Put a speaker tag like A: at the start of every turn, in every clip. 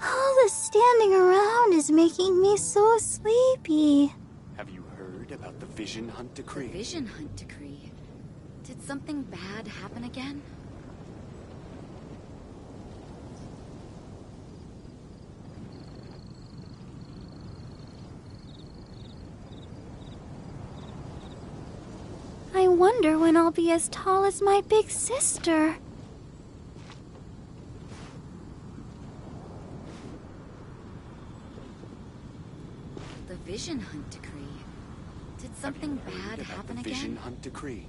A: All the standing around is making me so sleepy.
B: Have you heard about the Vision Hunt Decree?
C: The Vision Hunt Decree? Did something bad happen again?
A: I wonder when I'll be as tall as my big sister.
C: The Vision Hunt Decree. Did something bad happen again?
B: Vision Hunt Decree.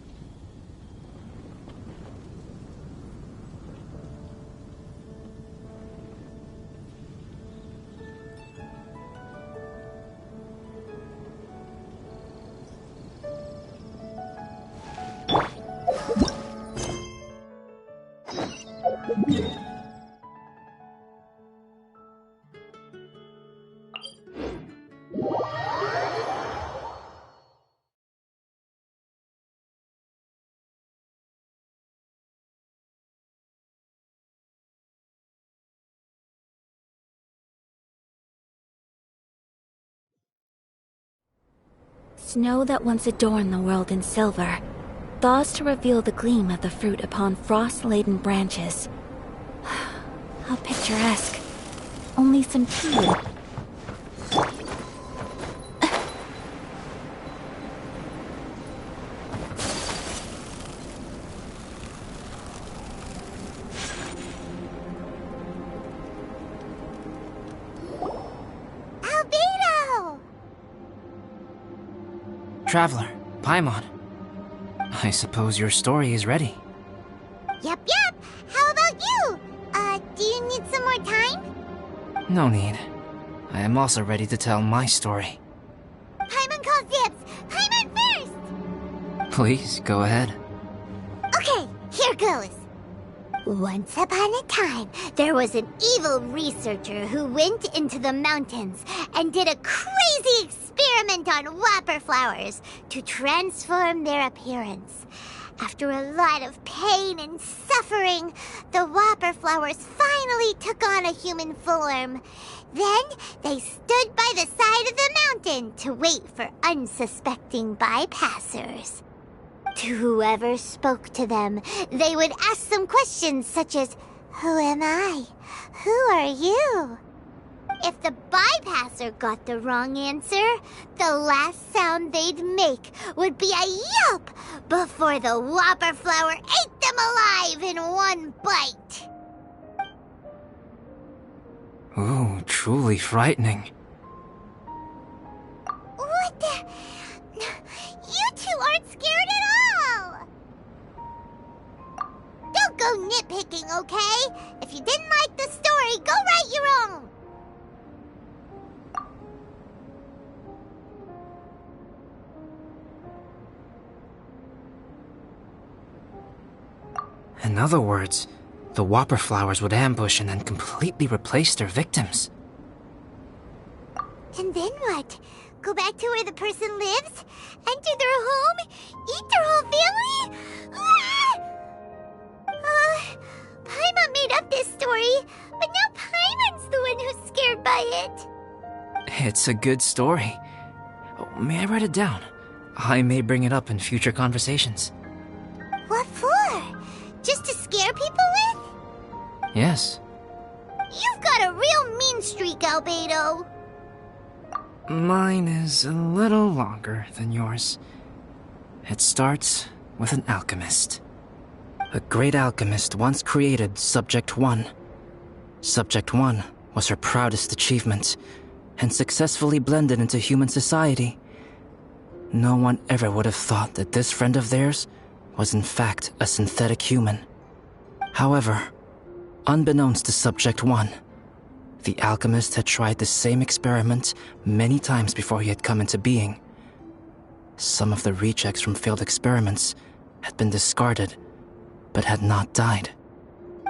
A: Snow that once adorned the world in silver, thaws to reveal the gleam of the fruit upon frost-laden branches. How picturesque. Only some tea.
D: Traveler, Paimon. I suppose your story is ready.
E: Yep. How about you? Do you need some more time?
D: No need. I am also ready to tell my story.
E: Paimon calls dibs! Paimon first!
D: Please, go ahead.
E: Okay, here goes. Once upon a time, there was an evil researcher who went into the mountains and did a crazy experiment on whopper flowers to transform their appearance. After a lot of pain and suffering, the whopper flowers finally took on a human form. Then they stood by the side of the mountain to wait for unsuspecting bypassers. To whoever spoke to them, they would ask some questions such as, "Who am I? Who are you?" If the bypasser got the wrong answer, the last sound they'd make would be a yelp before the whopper flower ate them alive in one bite.
D: Ooh, truly frightening.
E: What the? You two aren't scared at all! Don't go nitpicking, okay? If you didn't like the story, go write your own!
D: In other words, the Whopper flowers would ambush and then completely replace their victims.
E: And then what? Go back to where the person lives? Enter their home? Eat their whole family? Paimon made up this story, but now Paimon's the one who's scared by it.
D: It's a good story. Oh, may I write it down? I may bring it up in future conversations.
E: What for? Just to scare people with?
D: Yes.
E: You've got a real mean streak, Albedo.
D: Mine is a little longer than yours. It starts with an alchemist. A great alchemist once created Subject 1. Subject 1 was her proudest achievement, and successfully blended into human society. No one ever would have thought that this friend of theirs was in fact a synthetic human. However, unbeknownst to Subject 1, the alchemist had tried the same experiment many times before he had come into being. Some of the rejects from failed experiments had been discarded, but had not died.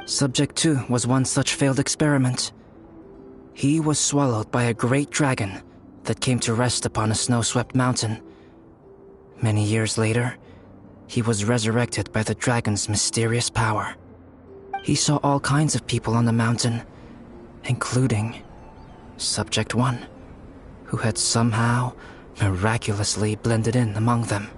D: Subject 2 was one such failed experiment. He was swallowed by a great dragon that came to rest upon a snow-swept mountain. Many years later, he was resurrected by the dragon's mysterious power. He saw all kinds of people on the mountain, including Subject 1, who had somehow miraculously blended in among them.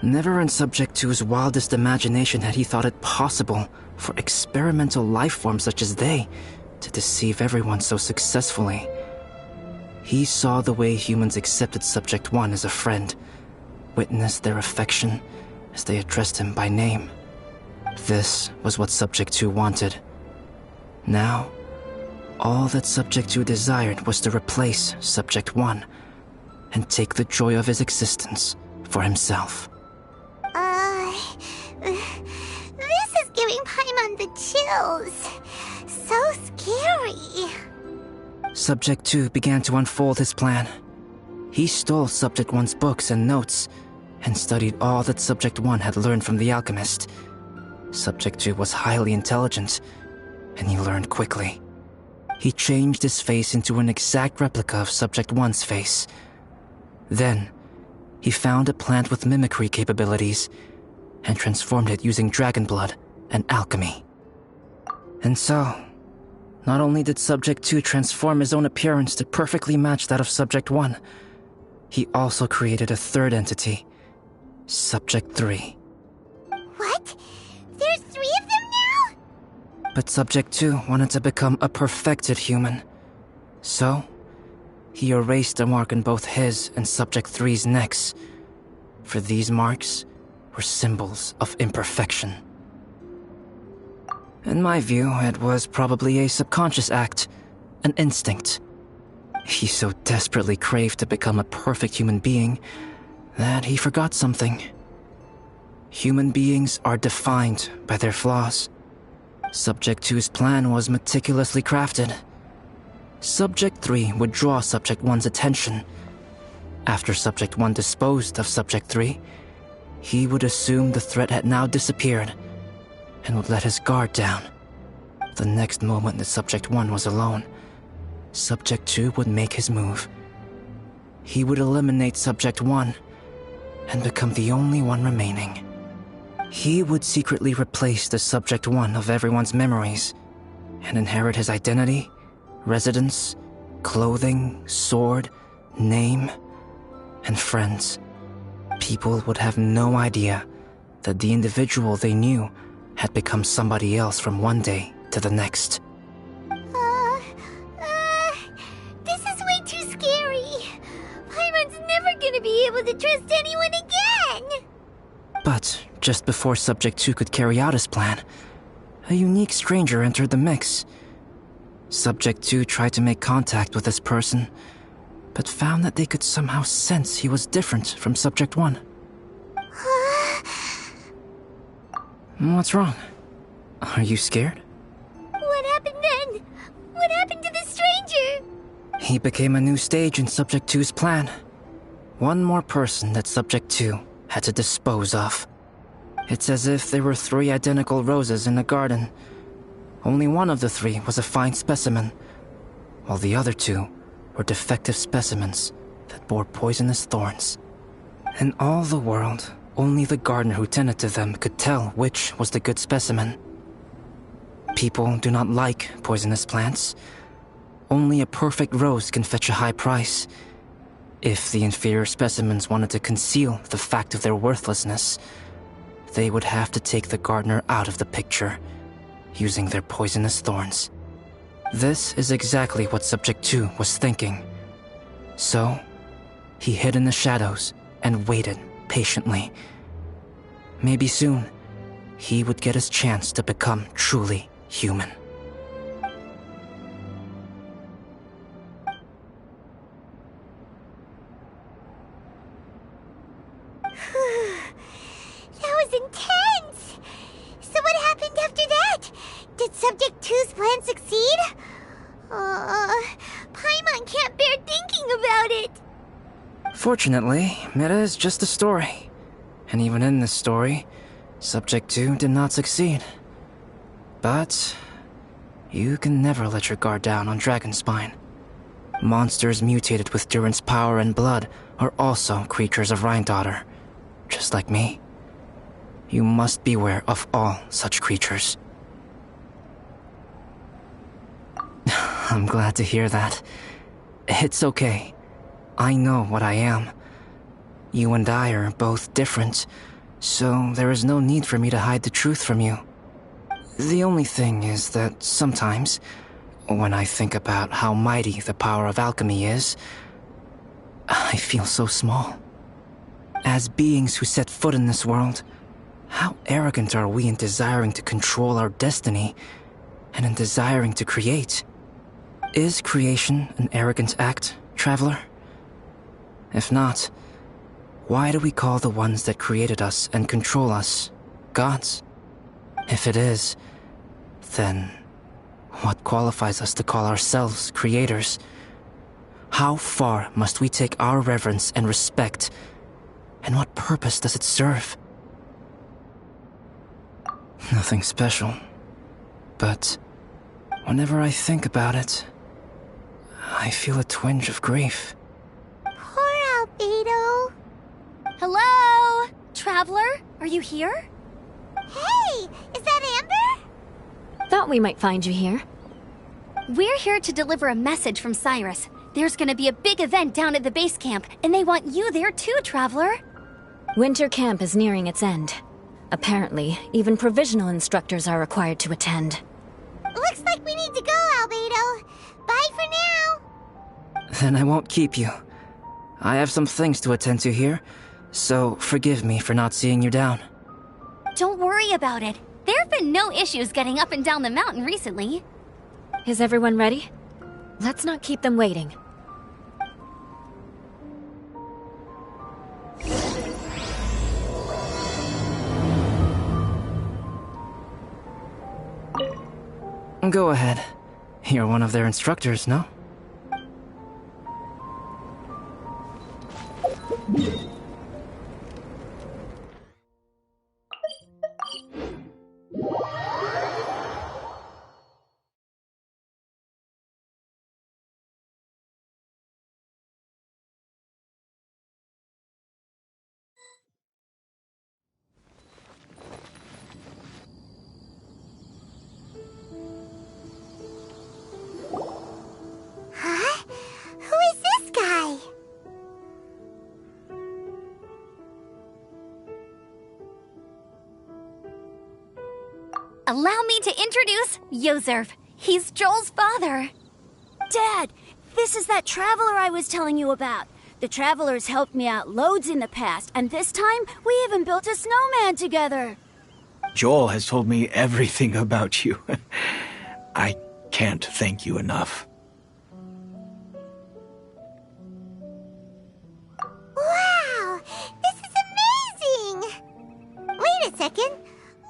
D: Never in Subject 2's wildest imagination had he thought it possible for experimental life forms such as they to deceive everyone so successfully. He saw the way humans accepted Subject 1 as a friend, witnessed their affection as they addressed him by name. This was what Subject 2 wanted. Now, all that Subject 2 desired was to replace Subject 1 and take the joy of his existence for himself.
E: This is giving Paimon the chills. So scary.
D: Subject 2 began to unfold his plan. He stole Subject 1's books and notes and studied all that Subject 1 had learned from the alchemist. Subject 2 was highly intelligent, and he learned quickly. He changed his face into an exact replica of Subject 1's face. Then, he found a plant with mimicry capabilities and transformed it using dragon blood and alchemy. And so, not only did Subject 2 transform his own appearance to perfectly match that of Subject 1, he also created a third entity, Subject 3.
E: What? There's 3 of them now?
D: But Subject 2 wanted to become a perfected human. So, he erased a mark on both his and Subject 3's necks, for these marks were symbols of imperfection. In my view, it was probably a subconscious act, an instinct. He so desperately craved to become a perfect human being that he forgot something. Human beings are defined by their flaws. Subject 2's plan was meticulously crafted. Subject 3 would draw Subject 1's attention. After Subject 1 disposed of Subject 3, he would assume the threat had now disappeared and would let his guard down. The next moment that Subject 1 was alone, Subject 2 would make his move. He would eliminate Subject 1 and become the only one remaining. He would secretly replace the Subject 1 of everyone's memories and inherit his identity, residence, clothing, sword, name, and friends. People would have no idea that the individual they knew had become somebody else from one day to the next.
E: This is way too scary. Paimon's never gonna be able to trust anyone again.
D: But just before Subject 2 could carry out his plan, a unique stranger entered the mix. Subject 2 tried to make contact with this person, but found that they could somehow sense he was different from Subject 1. What's wrong? Are you scared?
E: What happened then? What happened to the stranger?
D: He became a new stage in Subject 2's plan. One more person that Subject 2 had to dispose of. It's as if there were 3 identical roses in a garden. Only one of the 3 was a fine specimen, while the other 2 were defective specimens that bore poisonous thorns. In all the world, only the gardener who tended to them could tell which was the good specimen. People do not like poisonous plants. Only a perfect rose can fetch a high price. If the inferior specimens wanted to conceal the fact of their worthlessness, they would have to take the gardener out of the picture, using their poisonous thorns. This is exactly what Subject 2 was thinking. So, he hid in the shadows and waited patiently. Maybe soon, he would get his chance to become truly human.
E: That was intense! So what happened after that? Did Subject 2's plan succeed? Paimon can't bear thinking about it!
D: Fortunately, it is just a story. And even in this story, Subject 2 did not succeed. But you can never let your guard down on Dragonspine. Monsters mutated with Durin's power and blood are also creatures of Rhine-Daughter, just like me. You must beware of all such creatures. I'm glad to hear that. It's okay. I know what I am. You and I are both different, so there is no need for me to hide the truth from you. The only thing is that sometimes, when I think about how mighty the power of alchemy is, I feel so small. As beings who set foot in this world, how arrogant are we in desiring to control our destiny, and in desiring to create? Is creation an arrogant act, traveler? If not, why do we call the ones that created us and control us gods? If it is, then what qualifies us to call ourselves creators? How far must we take our reverence and respect, and what purpose does it serve? Nothing special, but whenever I think about it, I feel a twinge of grief.
E: Poor Albedo.
C: Hello? Traveler, are you here?
E: Hey, is that Amber?
A: Thought we might find you here.
C: We're here to deliver a message from Cyrus. There's gonna be a big event down at the base camp, and they want you there too, Traveler.
A: Winter camp is nearing its end. Apparently, even provisional instructors are required to attend.
E: Looks like we need to go, Albedo. Bye for now.
D: Then I won't keep you. I have some things to attend to here, so forgive me for not seeing you down.
C: Don't worry about it. There have been no issues getting up and down the mountain recently.
A: Is everyone ready? Let's not keep them waiting.
D: Go ahead. You're one of their instructors, no?
E: Huh? Who is this guy?
C: Allow me to introduce Yozerv. He's Joel's father.
F: Dad, this is that traveler I was telling you about. The traveler's helped me out loads in the past, and this time we even built a snowman together.
G: Joel has told me everything about you. I can't thank you enough.
E: Wow! This is amazing! Wait a second.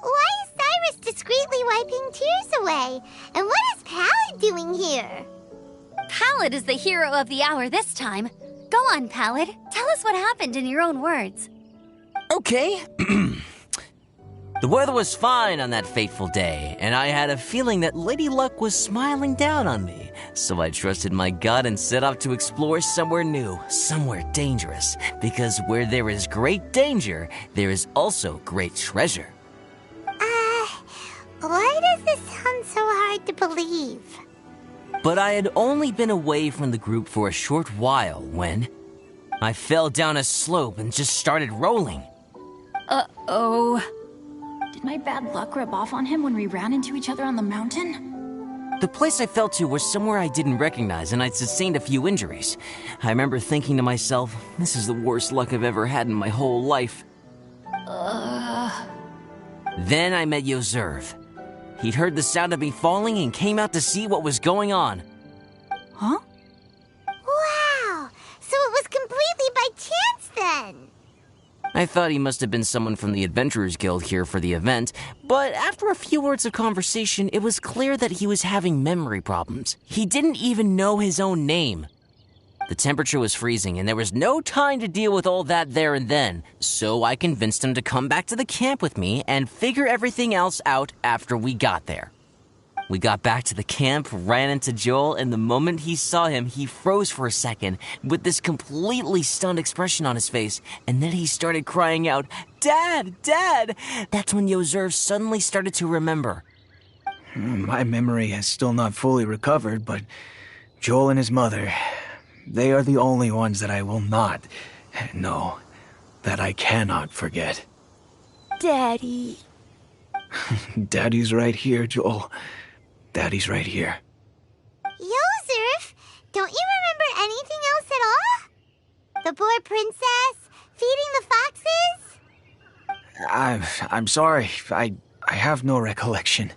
E: Why is Cyrus discreetly wiping tears away? And what is Pallid doing here?
C: Pallid is the hero of the hour this time. Go on, Pallid. Tell us what happened in your own words.
H: Okay. The weather was fine on that fateful day, and I had a feeling that Lady Luck was smiling down on me. So I trusted my gut and set off to explore somewhere new, somewhere dangerous. Because where there is great danger, there is also great treasure.
E: Why does this sound so hard to believe?
H: But I had only been away from the group for a short while when I fell down a slope and just started rolling.
I: Uh-oh. Did my bad luck rub off on him when we ran into each other on the mountain?
H: The place I fell to was somewhere I didn't recognize, and I'd sustained a few injuries. I remember thinking to myself, this is the worst luck I've ever had in my whole life. Then I met Yoserv. He'd heard the sound of me falling and came out to see what was going on.
I: Huh?
E: Wow! So it was completely by chance then!
H: I thought he must have been someone from the Adventurers Guild here for the event, but after a few words of conversation, it was clear that he was having memory problems. He didn't even know his own name. The temperature was freezing, and there was no time to deal with all that there and then, so I convinced him to come back to the camp with me and figure everything else out after we got there. We got back to the camp, ran into Joel, and the moment he saw him, he froze for a second with this completely stunned expression on his face, and then he started crying out, "Dad! Dad!" That's when Yoserv suddenly started to remember.
G: My memory has still not fully recovered, but Joel and his mother, they are the only ones that I will not, no, that I cannot forget.
F: Daddy.
G: Daddy's right here, Joel. Daddy's right here.
E: Yoserf, don't you remember anything else at all? The poor princess? Feeding the foxes?
G: I'm sorry. I have no recollection.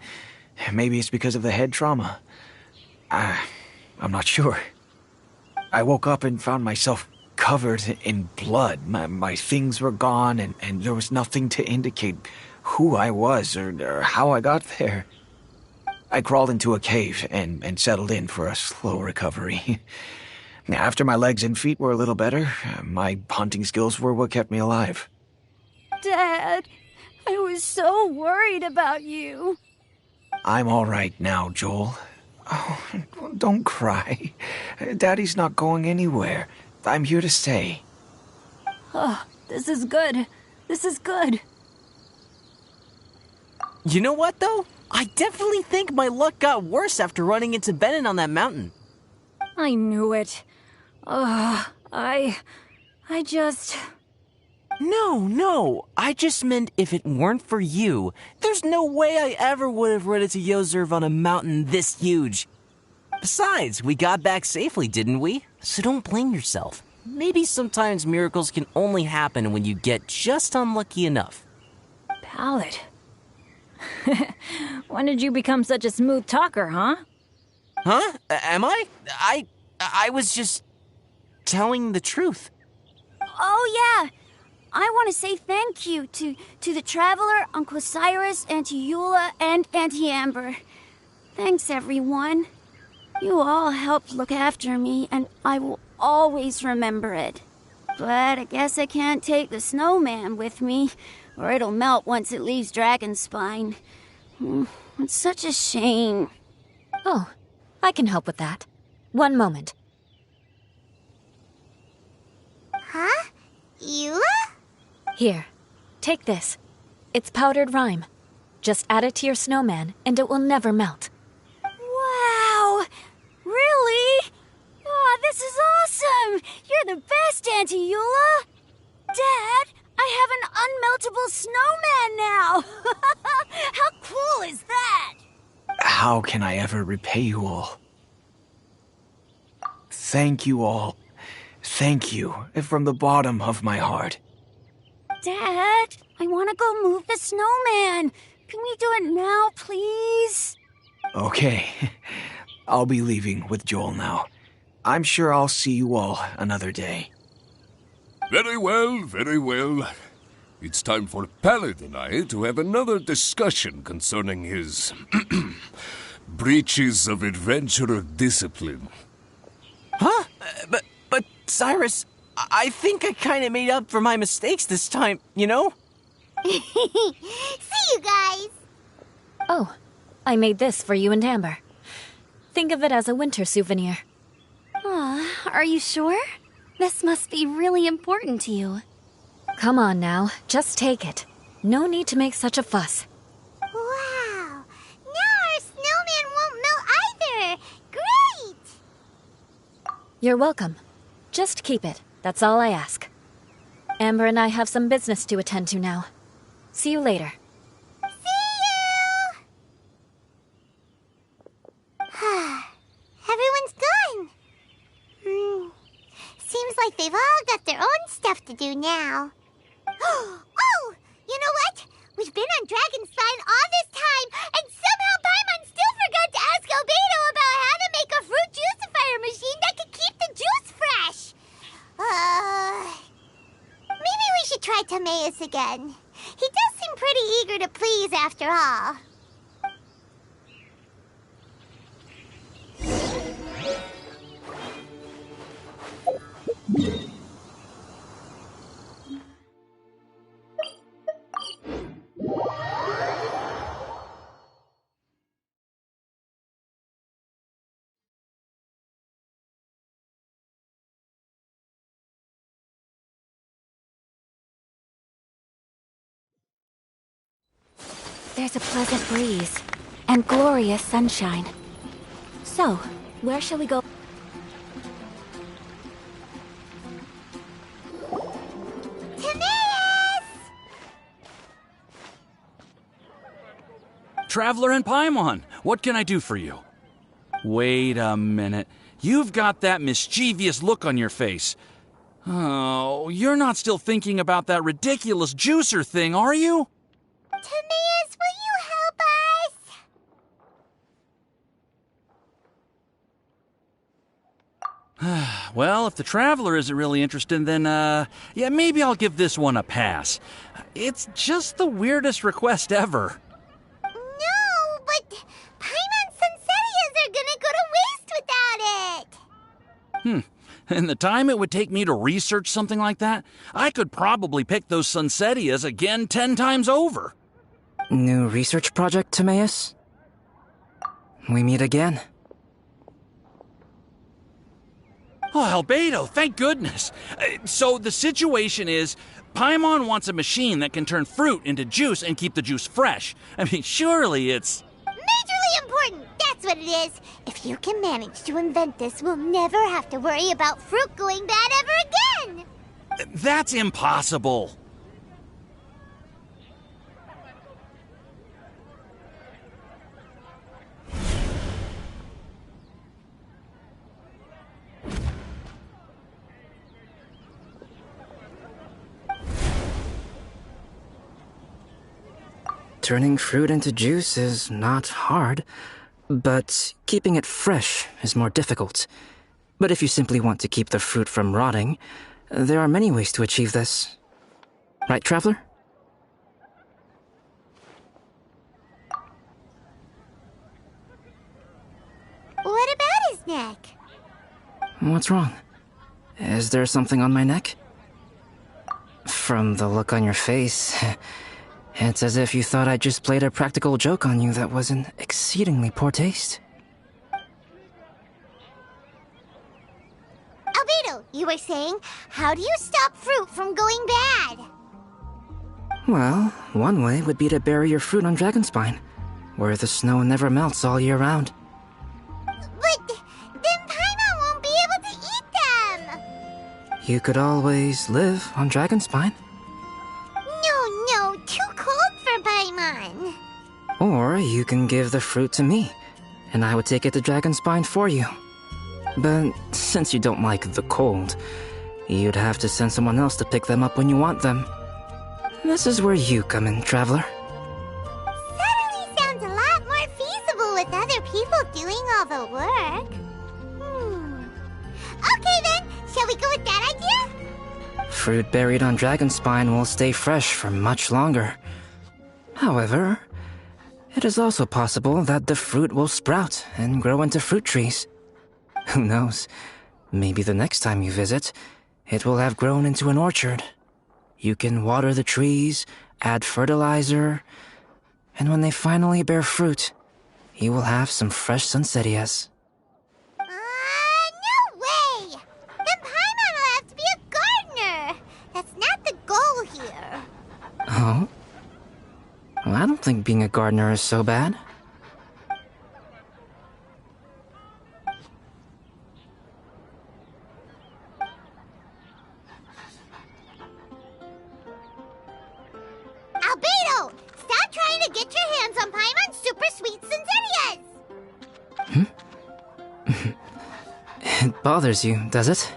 G: Maybe it's because of the head trauma. I'm not sure. I woke up and found myself covered in blood. My things were gone, and there was nothing to indicate who I was or how I got there. I crawled into a cave and settled in for a slow recovery. After my legs and feet were a little better, my hunting skills were what kept me alive.
F: Dad, I was so worried about you.
G: I'm all right now, Joel. Oh, don't cry. Daddy's not going anywhere. I'm here to stay.
F: Oh, this is good. This is good.
H: You know what, though? I definitely think my luck got worse after running into Benin on that mountain.
F: I knew it. I just...
H: No. I just meant if it weren't for you, there's no way I ever would have run into Yoserv on a mountain this huge. Besides, we got back safely, didn't we? So don't blame yourself. Maybe sometimes miracles can only happen when you get just unlucky enough.
F: Pallid. When did you become such a smooth talker, huh?
H: Huh? Am I? I was just telling the truth.
F: Oh, yeah. I want to say thank you to the Traveler, Uncle Cyrus, Auntie Eula, and Auntie Amber. Thanks, everyone. You all helped look after me, and I will always remember it. But I guess I can't take the snowman with me, or it'll melt once it leaves Dragonspine. It's such a shame.
A: Oh, I can help with that. One moment.
E: Huh? Eula?
A: Here, take this. It's powdered rime. Just add it to your snowman, and it will never melt.
F: Wow! Really? Oh, this is awesome! You're the best, Auntie Eula! Dad, I have an unmeltable snowman now! How cool is that?
G: How can I ever repay you all? Thank you all. Thank you from the bottom of my heart.
F: Dad, I want to go move the snowman. Can we do it now, please?
G: Okay, I'll be leaving with Joel now. I'm sure I'll see you all another day.
J: Very well, very well. It's time for Pallet and I to have another discussion concerning his breaches of adventurer discipline.
H: Huh? But Cyrus, I think I kind of made up for my mistakes this time, you know?
E: See you guys!
A: Oh, I made this for you and Amber. Think of it as a winter souvenir.
C: Aw, are you sure? This must be really important to you.
A: Come on now, just take it. No need to make such a fuss.
E: Wow! Now our snowman won't melt either! Great!
A: You're welcome. Just keep it. That's all I ask. Amber and I have some business to attend to now. See you later.
E: See you! Everyone's gone. Seems like they've all got their own stuff to do now. Oh! You know what? We've been on Dragonspine all this time, and somehow Paimon still forgot to ask Albedo about how to make a fruit juicifier machine that could keep the juice fresh. Maybe we should try Timaeus again. He does seem pretty eager to please after all.
A: There's a pleasant breeze and glorious sunshine. So, where shall we go?
E: Timaeus!
K: Traveler and Paimon, what can I do for you? Wait a minute. You've got that mischievous look on your face. Oh, you're not still thinking about that ridiculous juicer thing, are you?
E: Timaeus, will you help us?
K: Well, if the Traveler isn't really interested, then, yeah, maybe I'll give this one a pass. It's just the weirdest request ever.
E: No, but Paimon's Sunsettias are gonna go to waste without it!
K: And the time it would take me to research something like that, I could probably pick those Sunsettias again 10 times over.
D: New research project, Timaeus? We meet again.
K: Oh, Albedo, thank goodness. So the situation is, Paimon wants a machine that can turn fruit into juice and keep the juice fresh. I mean, surely it's...
E: Majorly important, that's what it is. If you can manage to invent this, we'll never have to worry about fruit going bad ever again!
K: That's impossible.
D: Turning fruit into juice is not hard, but keeping it fresh is more difficult. But if you simply want to keep the fruit from rotting, there are many ways to achieve this. Right, Traveler?
E: What about his neck?
D: What's wrong? Is there something on my neck? From the look on your face, it's as if you thought I just played a practical joke on you that was in exceedingly poor taste.
E: Albedo, you were saying, how do you stop fruit from going bad?
D: Well, one way would be to bury your fruit on Dragonspine, where the snow never melts all year round.
E: But then Paimon won't be able to eat them!
D: You could always live on Dragonspine.
E: No, too cold for Paimon.
D: Or you can give the fruit to me, and I would take it to Dragonspine for you. But since you don't like the cold, you'd have to send someone else to pick them up when you want them. This is where you come in, Traveler.
E: Suddenly sounds a lot more feasible with other people doing all the work. Okay then, shall we go with that idea?
D: Fruit buried on Dragonspine will stay fresh for much longer. However, it is also possible that the fruit will sprout and grow into fruit trees. Who knows? Maybe the next time you visit, it will have grown into an orchard. You can water the trees, add fertilizer, and when they finally bear fruit, you will have some fresh sunsettias.
E: No way! Then Paimon will have to be a gardener! That's not the goal here.
D: Oh? Well, I don't think being a gardener is so bad.
E: Albedo! Stop trying to get your hands on Paimon's super sweet Sunsettias!
D: It bothers you, does it?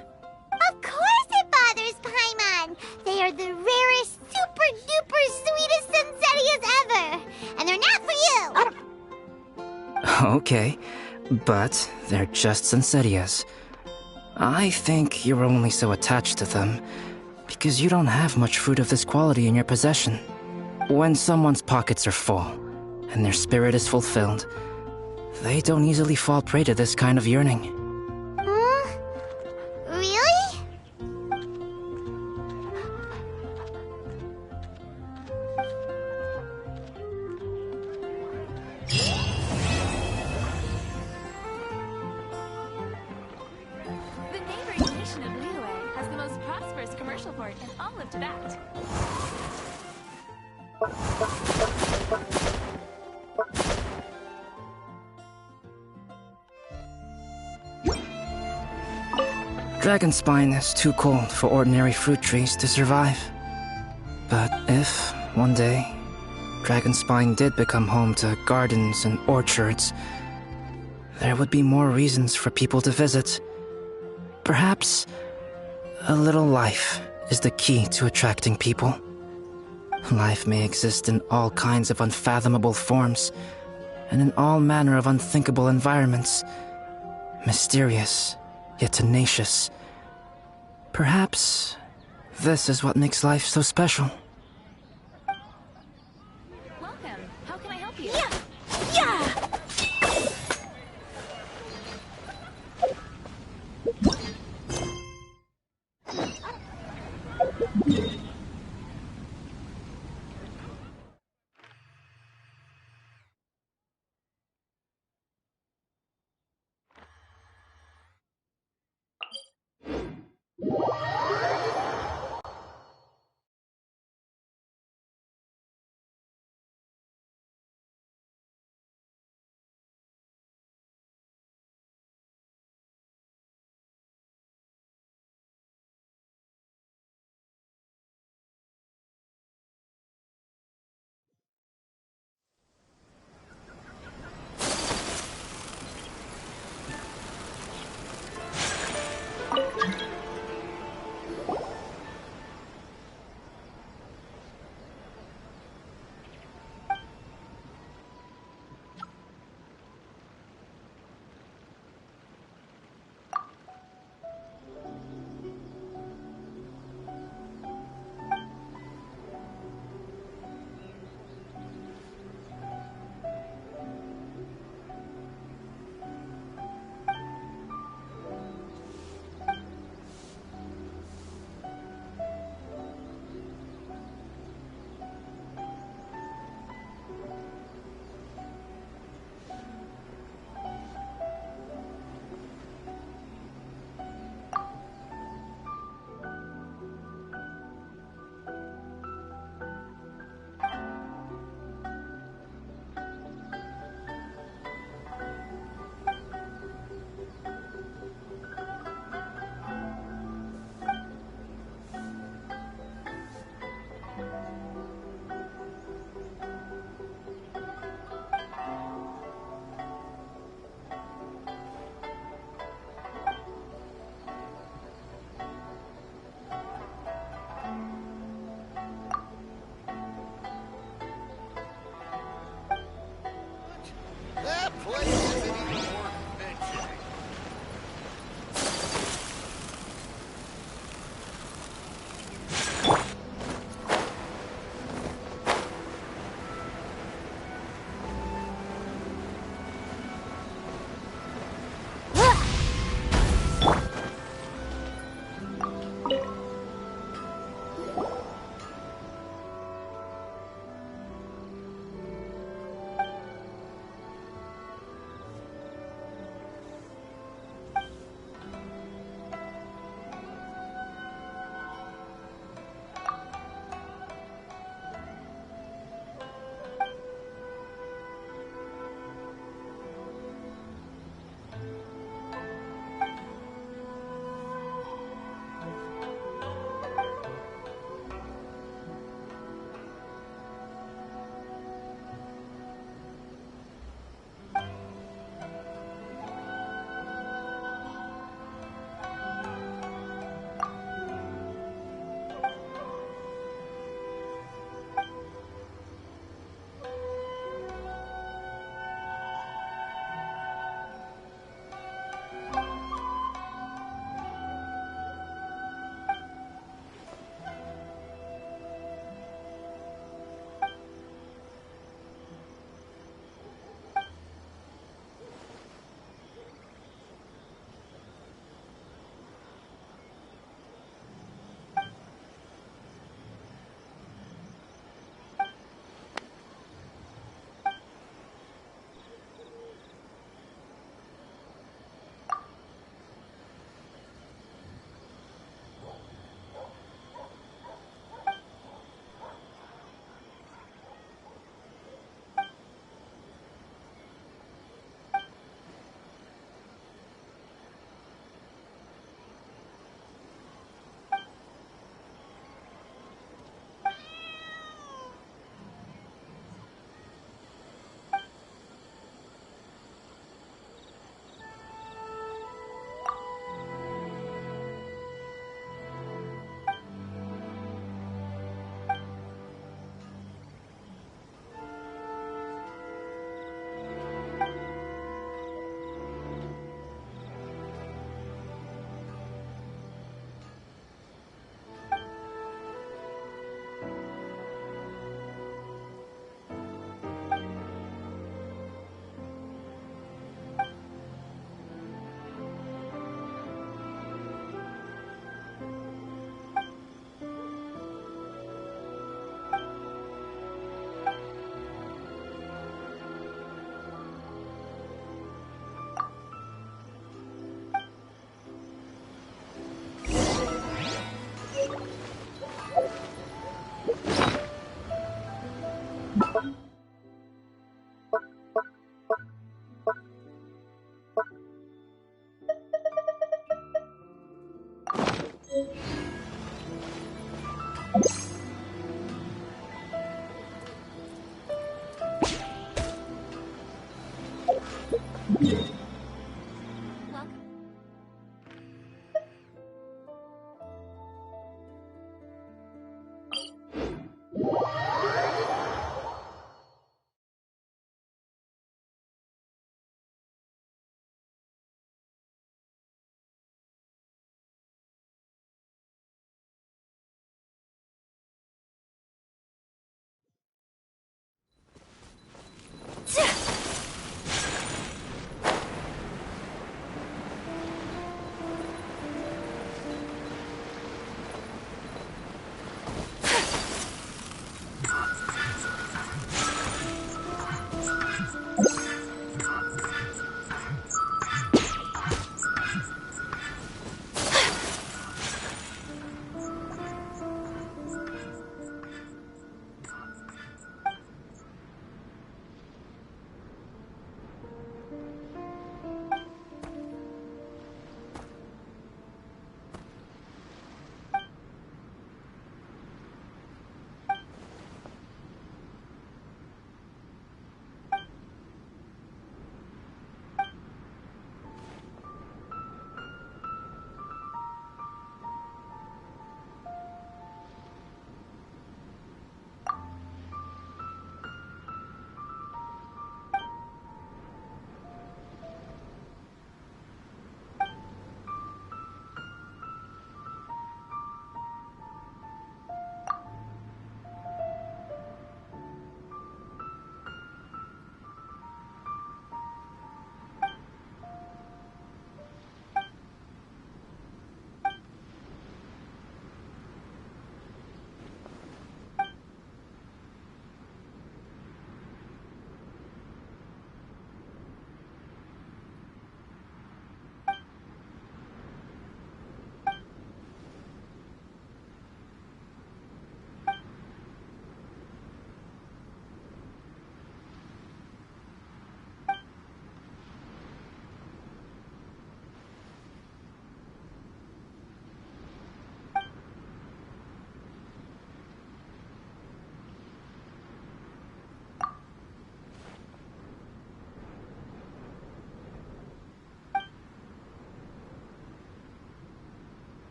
E: Of course it bothers Paimon! They are the rarest, super duper sweetest Sunsettias ever! And they're not for you!
D: Okay, but they're just Sunsettias. I think you're only so attached to them because you don't have much fruit of this quality in your possession. When someone's pockets are full and their spirit is fulfilled, they don't easily fall prey to this kind of yearning.
E: Really?
L: The neighboring nation of Liyue has the most prosperous commercial port in all of Tibet.
D: Dragonspine is too cold for ordinary fruit trees to survive. But if, one day, Dragonspine did become home to gardens and orchards, there would be more reasons for people to visit. Perhaps a little life is the key to attracting people. Life may exist in all kinds of unfathomable forms, and in all manner of unthinkable environments. Mysterious, yet tenacious. Perhaps this is what makes life so special.
L: Welcome. How can I help you?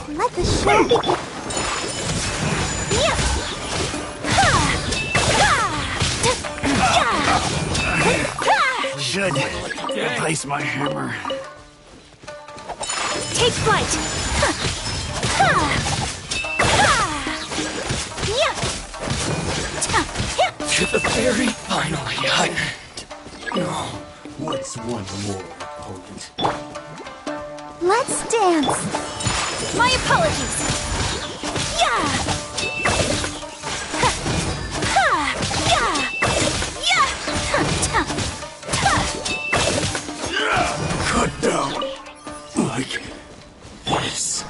E: Let the show begin.
M: Should replace my hammer.
F: Take flight!
M: To the very finally,
B: What's one more opponent?
F: Let's dance! My apologies!
M: cut down like this.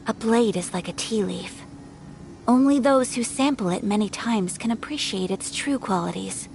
A: A blade is like a tea leaf. Only those who sample it many times can appreciate its true qualities.